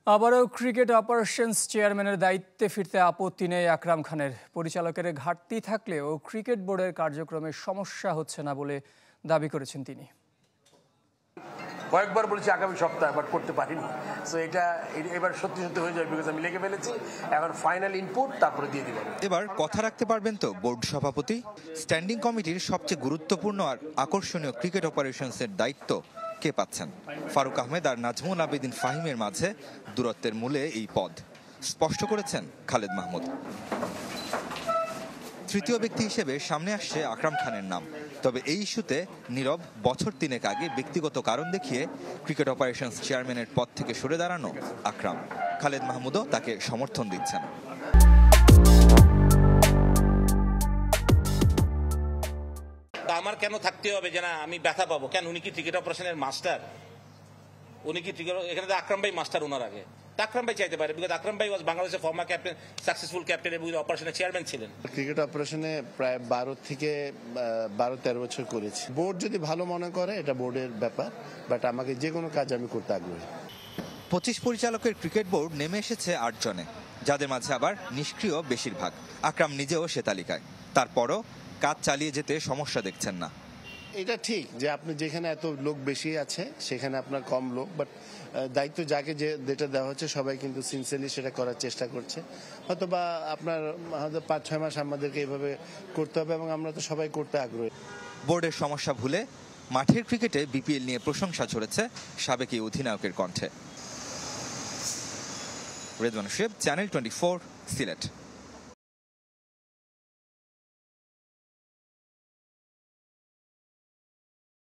আবারও cricket operations চেয়ারম্যানের দায়িত্বে ফিরতে আপত্তি নেই আকরাম খানের। পরিচালকের ঘাটতি থাকলেও ক্রিকেট বোর্ডের কার্যক্রমে সমস্যা হচ্ছে না বলে দাবি করেছেন তিনি। কয়েকবার বলেছি আগামী সপ্তাহে, বাট করতে পারিনি। সো এটা এবার সত্যি সত্যি হয়ে যাবে, বিকজ আমি লিখে ফেলেছি। এখন ফাইনাল ইনপুট তারপরে দিয়ে দিব। এবার কথা রাখতে পারবেন তো বোর্ড সভাপতি? স্ট্যান্ডিং কমিটির সবচেয়ে গুরুত্বপূর্ণ আর আকর্ষণীয় ক্রিকেট অপারেশনসের দায়িত্ব কে পাচ্ছেন? ফারুক আহমেদ আর নাজমুল আবেদিন ফাহিমের মাঝে দূরত্বের মূলে এই পদ স্পষ্ট করেছেন খালেদ মাহমুদ। তৃতীয় ব্যক্তি হিসেবে সামনে আসছে আকরাম খানের নাম। তবে এই ইস্যুতে নীরব বছর তিনেক আগে ব্যক্তিগত কারণ দেখিয়ে ক্রিকেট অপারেশনস চেয়ারম্যানের পদ থেকে সরে দাঁড়ানো আকরাম। খালেদ মাহমুদও তাকে সমর্থন দিচ্ছেন। আমার কেন থাকতে হবে যে না আমি ব্যথা পাবো? কেন? উনি কি ক্রিকেট অপারেশনের মাস্টার? উনি কি এখানে তো আকরাম ভাই মাস্টার ওনার আগে। আকরাম ভাই চাইতে পারে, বিকজ আকরাম ভাই ওয়াজ বাংলাদেশের ফর্মার ক্যাপ্টেন, সাকসেসফুল ক্যাপ্টেন এবং অপারেশনের চেয়ারম্যান ছিলেন। ক্রিকেট অপারেশনে প্রায় 12 বছর করেছি। বোর্ড যদি ভালো মনে করে এটা বোর্ডের ব্যাপার, বাট আমাকে যে কোনো কাজ আমি করতে আগ্রহী। 25 পরিচালকের ক্রিকেট বোর্ড নেমে এসেছে 8 জনে, যাদের মাঝে আবার নিষ্ক্রিয় বেশিরভাগ। আকরাম নিজেও সে তালিকায়। তারপরও কাজ চালিয়ে যেতে সমস্যা দেখছেন না। এটা ঠিক যে আপনি যেখানে এত লোক বেশি আছে সেখানে আপনার কম লোক, বাট দায়িত্ব যাকে যেটা দেওয়া হচ্ছে সবাই কিন্তু সিনসিয়ারলি সেটা করার চেষ্টা করছে। হয়তো বা আপনার হয়তো 5-6 মাস আমাদেরকে এইভাবে করতে হবে এবং আমরা তো সবাই করতে আগ্রহী। বোর্ডের সমস্যা ভুলে মাঠের ক্রিকেটে বিপিএল নিয়ে প্রশংসা ছড়েছে সাবেক এই অধিনায়কের কণ্ঠে। রেদওয়ান শিব, চ্যানেল 24, সিলেট।